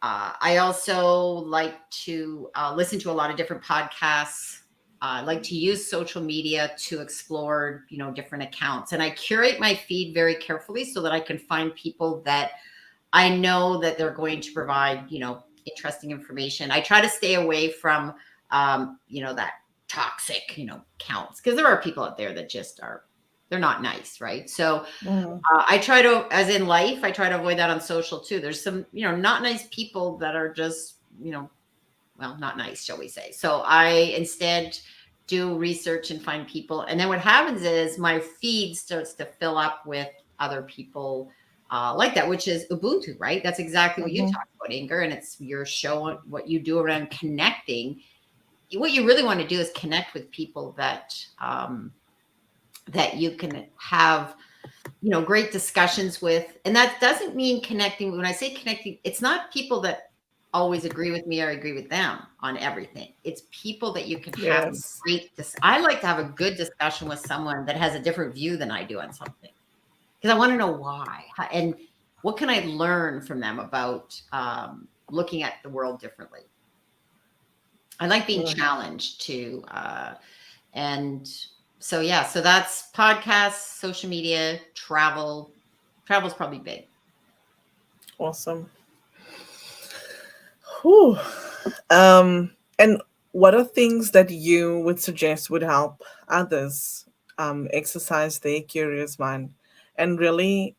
I also like to listen to a lot of different podcasts. I like to use social media to explore, different accounts, and I curate my feed very carefully so that I can find people that I know that they're going to provide, interesting information. I try to stay away from, that toxic, counts, because there are people out there that just are, they're not nice, right? So mm, I try to, as in life, I try to avoid that on social too. There's some, not nice people that are just, well, not nice, shall we say. So I instead do research and find people. And then what happens is my feed starts to fill up with other people like that, which is Ubuntu, right? That's exactly what you mhm. talked about, Inger. And it's your show, what you do around connecting. What you really want to do is connect with people that you can have, great discussions with. And that doesn't mean connecting. When I say connecting, it's not people that always agree with me or agree with them on everything. It's people that you can have Yes. I like to have a good discussion with someone that has a different view than I do on something, because I want to know why, and what can I learn from them about looking at the world differently. I like being Mm, challenged to, and so yeah, so that's podcasts, social media, travel. Travel's probably big. awesome. Whew. And what are things that you would suggest would help others exercise their curious mind and really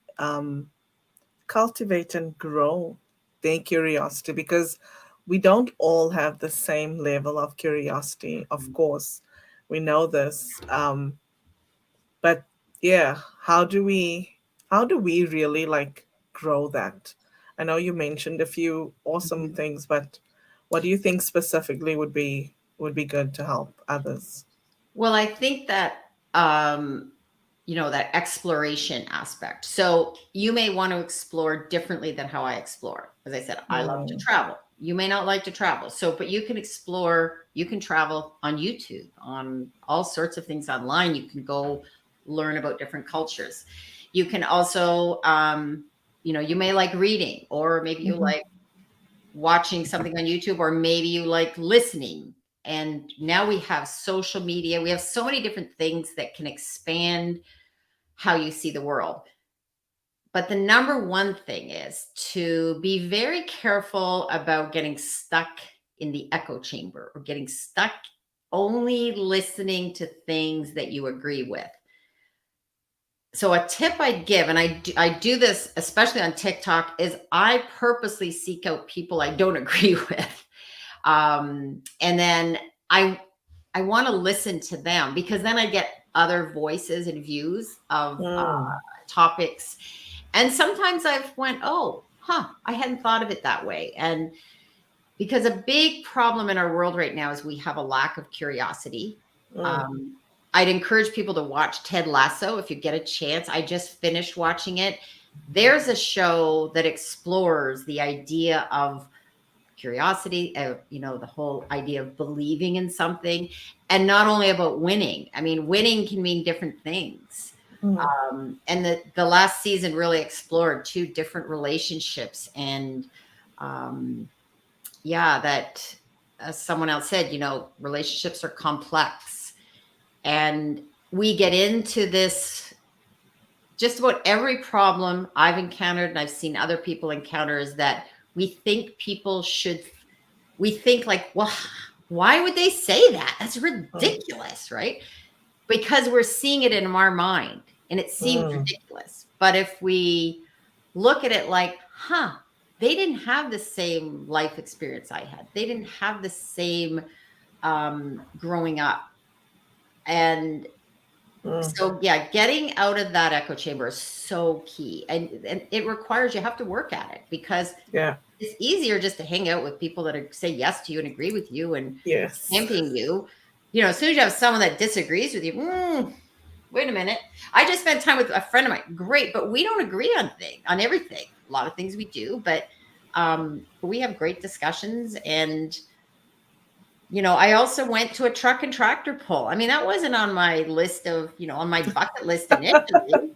cultivate and grow their curiosity? Because we don't all have the same level of curiosity, of course. We know this. But yeah, how do we really like grow that? I know you mentioned a few awesome Mhm. things, but what do you think specifically would be good to help others? Well, I think that, um, that exploration aspect. So you may want to explore differently than how I explore. As I said, I love to Mm, travel. You may not like to travel. So, but you can explore, you can travel on YouTube, on all sorts of things online. You can go learn about different cultures. You can also, you may like reading, or maybe you mhm, like watching something on YouTube, or maybe you like listening. And now we have social media. We have so many different things that can expand how you see the world. But the number one thing is to be very careful about getting stuck in the echo chamber, or getting stuck only listening to things that you agree with. So a tip I'd give, and I do this especially on TikTok, is I purposely seek out people I don't agree with. And then I I want to listen to them, because then I get other voices and views of Mm, topics. And sometimes I've went, oh, huh, I hadn't thought of it that way. And because a big problem in our world right now is we have a lack of curiosity. mm, Um, I'd encourage people to watch Ted Lasso if you get a chance. I just finished watching it. There's a show that explores the idea of curiosity, the whole idea of believing in something, and not only about winning. I mean, winning can mean different things. mm, And the last season really explored two different relationships, and um, yeah, that, as someone else said, relationships are complex, and we get into this. Just about every problem I've encountered and I've seen other people encounter is that we think like, well, why would they say that? That's mm, ridiculous, right? Because we're seeing it in our mind and it seems mm, ridiculous. But if we look at it like, they didn't have the same life experience I had, they didn't have the same growing up. And mm. so, yeah, getting out of that echo chamber is so key. And it requires, you have to work at it, because Yeah. it's easier just to hang out with people that say yes to you and agree with you and Yes. champion you. As soon as you have someone that disagrees with you, wait a minute. I just spent time with a friend of mine. Great, but we don't agree on everything. A lot of things we do, but we have great discussions. And I also went to a truck and tractor pull. I mean, that wasn't on my list of, on my bucket list initially,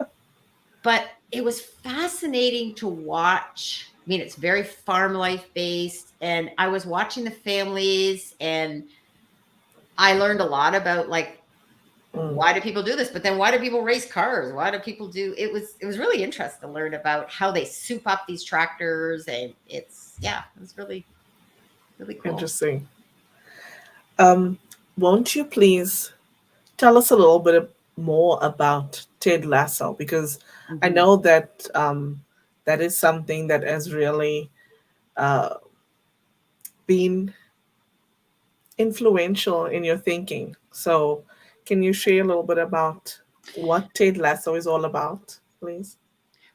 but it was fascinating to watch. I mean, it's very farm life based, and I was watching the families, and I learned a lot about, like, Mm. why do people do this? But then why do people race cars? Why do people do it was really interesting to learn about how they soup up these tractors, and it was really, really cool. Interesting. Um, won't you please tell us a little bit more about Ted Lasso? Because I Mhm. know that that is something that has really uh, been influential in your thinking. So, can you share a little bit about what Ted Lasso is all about, please?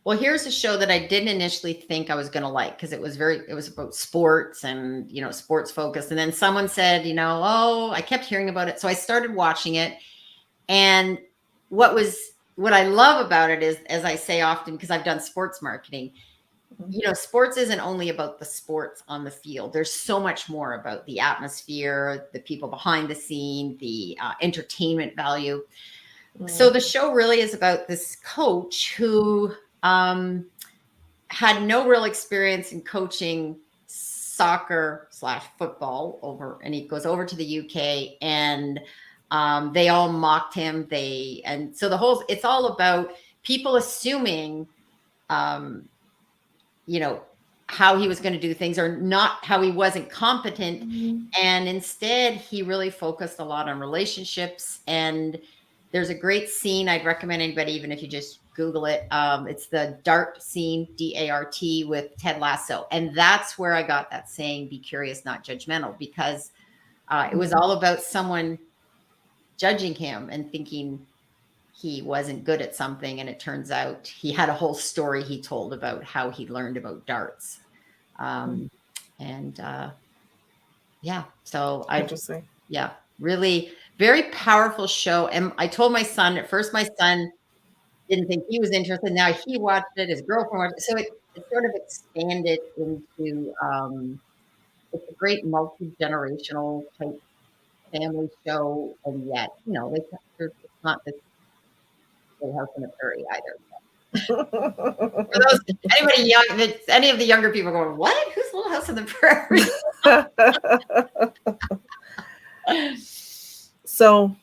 Well, here's a show that I didn't initially think I was going to like, because it was about sports and, sports focused. And then someone said, oh, I kept hearing about it. So I started watching it. And what I love about it is, as I say often, because I've done sports marketing, sports isn't only about the sports on the field. There's so much more about the atmosphere, the people behind the scene, the entertainment value. So Mm, the show really is about this coach who um, had no real experience in coaching soccer slash football and he goes over to the UK, and they all mocked him. And so it's all about people assuming, um, you know, how he was going to do things, or not, how he wasn't competent. And instead, he really focused a lot on relationships. And there's a great scene I'd recommend anybody, even if you just Google it. It's the DART scene, DART, with Ted Lasso. And that's where I got that saying, be curious, not judgmental, because it was mm, all about someone judging him and thinking he wasn't good at something. And it turns out he had a whole story he told about how he learned about darts. mm. Um, and yeah, so Interesting. yeah, really very powerful show. And I told my son, at first, my son didn't think he was interested. Now he watched it, his girlfriend watched it. So it sort of expanded into, it's a great multi-generational type family show. And yet, it's not this Little House on the Prairie either. For those, anybody young, if it's any of the younger people going, what? Who's Little House on the Prairie? So,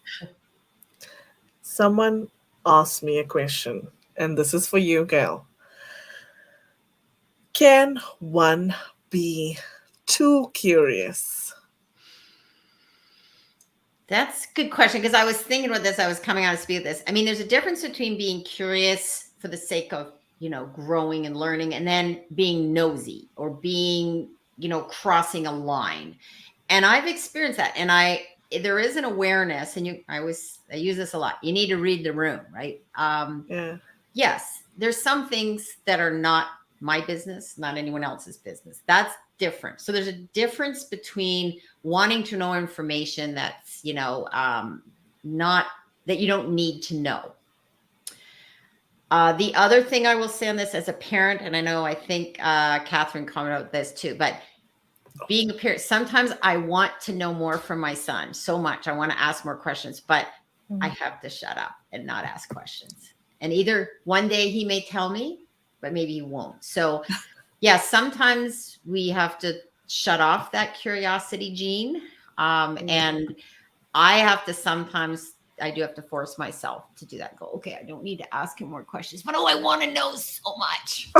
someone asked me a question, and this is for you, Gail. Can one be too curious? That's a good question because I was thinking about this. I was coming out to speak of this. I mean, there's a difference between being curious for the sake of, growing and learning, and then being nosy or being, crossing a line. And I've experienced that. And there is an awareness, and I use this a lot. You need to read the room, right? Yeah. Yes, there's some things that are not my business, not anyone else's business. That's different. So there's a difference between wanting to know information that's, not that you don't need to know. The other thing I will say on this as a parent, and I think Catherine commented on this too, but being a parent, sometimes I want to know more from my son so much. I want to ask more questions, but I have to shut up and not ask questions. And either one day he may tell me, but maybe he won't. So, yeah, sometimes we have to shut off that curiosity gene. And I have to sometimes, I do have to force myself to do that. Go, okay, I don't need to ask him more questions, but I want to know so much.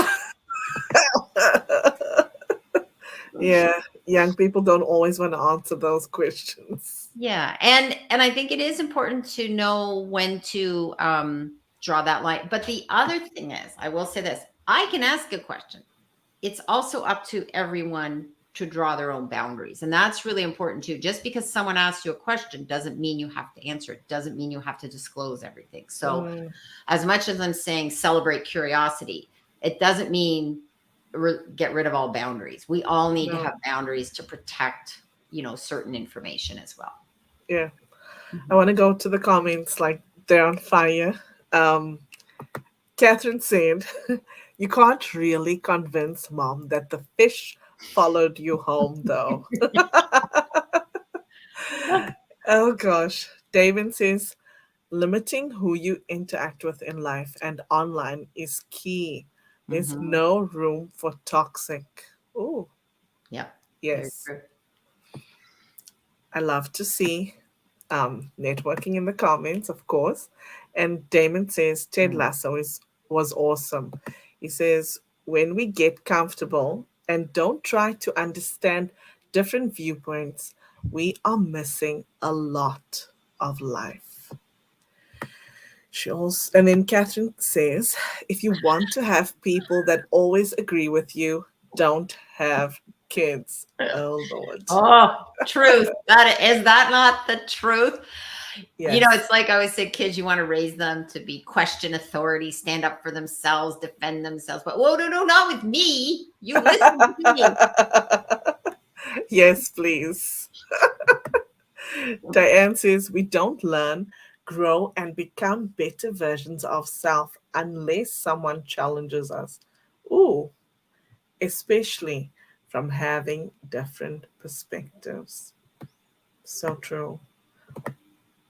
Yeah, young people don't always want to answer those questions. Yeah, and I think it is important to know when to draw that line. But the other thing is, I will say this: I can ask a question. It's also up to everyone to draw their own boundaries, and that's really important too. Just because someone asks you a question doesn't mean you have to answer it. Doesn't mean you have to disclose everything. So, Mm, as much as I'm saying celebrate curiosity, it doesn't mean get rid of all boundaries. We all need to no, have boundaries to protect, certain information as well. yeah. I Mhm. want to go to the comments like they're on fire. Um, Catherine said, "You can't really convince mom that the fish followed you home, though." Oh gosh. David says, "Limiting who you interact with in life and online is key. There's Mhm. no room for toxic." Oh, Yep. Very yes. true. I love to see networking in the comments, of course. And Damon says Ted Mm. Lasso was awesome. He says, when we get comfortable and don't try to understand different viewpoints, we are missing a lot of life. She also, and then Catherine says, if you want to have people that always agree with you, don't have kids. Oh Lord. Oh, truth. Is that not the truth? Yes. It's like I always say, kids, you want to raise them to be question authority, stand up for themselves, defend themselves. But whoa, no, no, not with me. You listen to me. Yes, please. Diane says we don't learn, grow, and become better versions of self unless someone challenges us. Ooh, especially from having different perspectives. So true.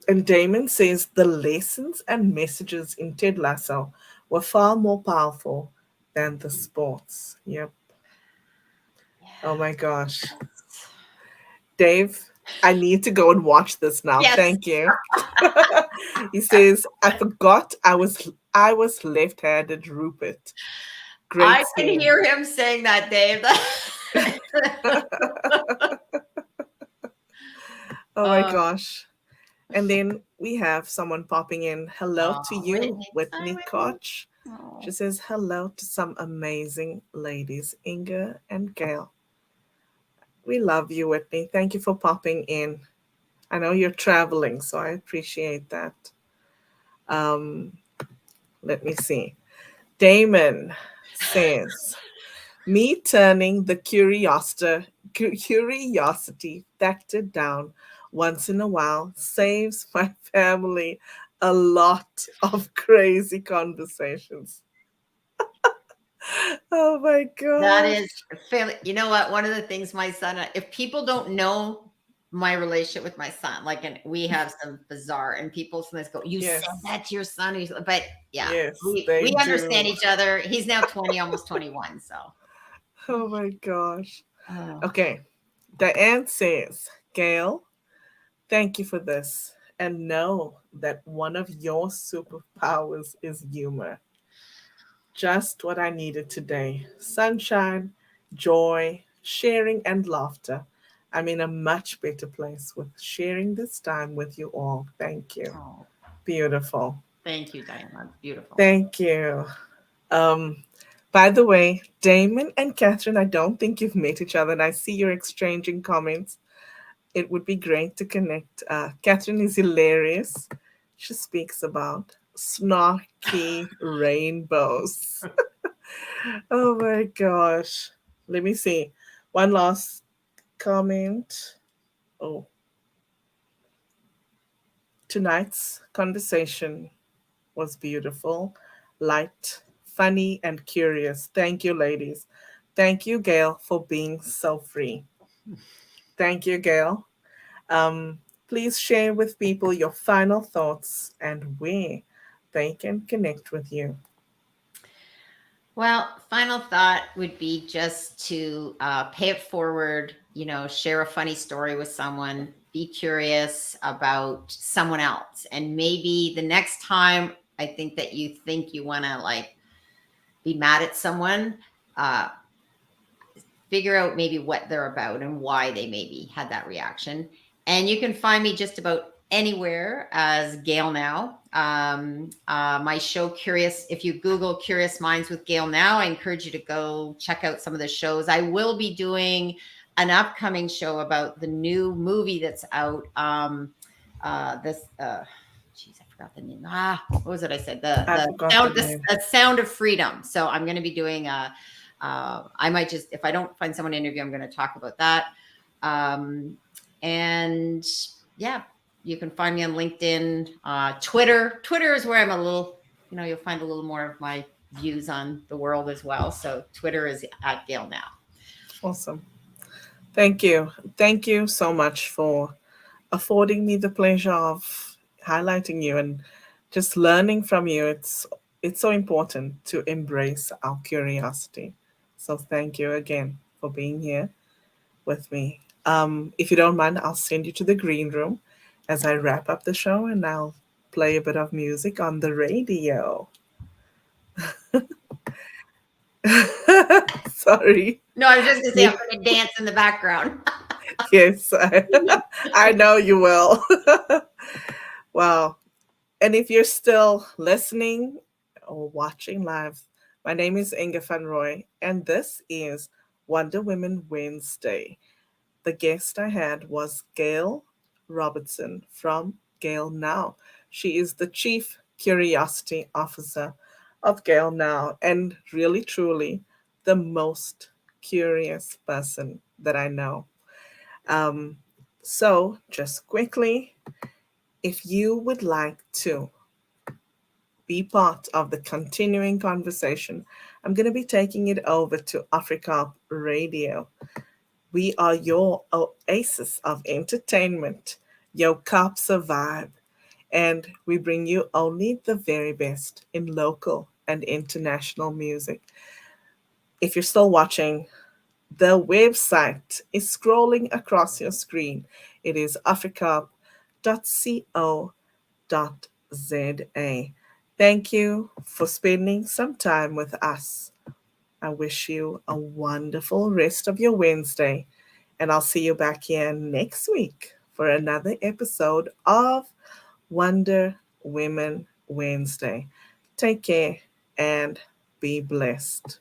And Damon says the lessons and messages in Ted Lasso were far more powerful than the sports. Yep. Oh my gosh. Dave, I need to go and watch this now. Yes, Thank you. He says, I forgot I was left-handed Rupert. I Great can scene. hear him saying that, Dave. Oh my uh, gosh. And then we have someone popping in. Hello to you, Whitney. Hi, Whitney Whitney. Koch. She Oh. says hello to some amazing ladies, Inga and Gail. We love you, Whitney. Thank you for popping in. I know you're traveling, so I appreciate that. Um, Let me see. Damon says, me turning the curiosity factor down once in a while saves my family a lot of crazy conversations. Oh my That gosh. is fairly, you know what? One of the things my son, if people don't know my relationship with my son, like, and we have some bizarre, and people sometimes go, "You said Yes. that to your son," but yeah, Yes, we they understand do. each other. He's now 20, almost 21. So, Oh my gosh. oh, Okay. Diane says, Gail, thank you for this. And know that one of your superpowers is humor. Just what I needed today. Sunshine, joy, sharing, and laughter. I'm in a much better place with sharing this time with you all. Thank you. Oh, Beautiful. thank you, Diana. It's beautiful. Thank you. Um, by the way, Damon and Catherine, I don't think you've met each other, and I see you're exchanging comments. It would be great to connect. Catherine is hilarious. She speaks about snarky rainbows. Oh my gosh. Let me see. One last comment. Oh, tonight's conversation was beautiful, light, funny, and curious. Thank you, ladies. Thank you, Gail, for being so free. Thank you, Gail. Um, please share with people your final thoughts and where they can connect with you. Well, final thought would be just to pay it forward, share a funny story with someone, be curious about someone else. And maybe the next time I think that you think you want to like be mad at someone, uh, figure out maybe what they're about and why they maybe had that reaction. And you can find me just about anywhere as Gail Now. My show, Curious, if you Google Curious Minds with Gail Now, I encourage you to go check out some of the shows. I will be doing an upcoming show about the new movie that's out. Geez, I forgot the name. What was it I said? I forgot the name. The Sound of Freedom. So I'm going to be doing I might just, if I don't find someone to interview, I'm going to talk about that. And yeah, you can find me on LinkedIn, Twitter. Twitter is where I'm a little, you'll find a little more of my views on the world as well. So Twitter is at Gail Now. Awesome. Thank you. Thank you so much for affording me the pleasure of highlighting you and just learning from you. It's so important to embrace our curiosity. So thank you again for being here with me. If you don't mind, I'll send you to the green room as I wrap up the show, and I'll play a bit of music on the radio. Sorry. No, I was just going to say, I'm going to dance in the background. Yes, I know you will. Wow. And if you're still listening or watching live, my name is Inga Van Roy, and this is Wonder Women Wednesday. The guest I had was Gail Robertson from Gail Now. She is the Chief Curiosity Officer of Gail Now, and really, truly, the most curious person that I know. Um, so, just quickly, if you would like to be part of the continuing conversation, I'm going to be taking it over to Africa Radio. We are your oasis of entertainment, your Kapsa vibe, and we bring you only the very best in local and international music. If you're still watching, the website is scrolling across your screen. It is africa.co.za. Thank you for spending some time with us. I wish you a wonderful rest of your Wednesday, and I'll see you back here next week for another episode of Wonder Women Wednesday. Take care and be blessed.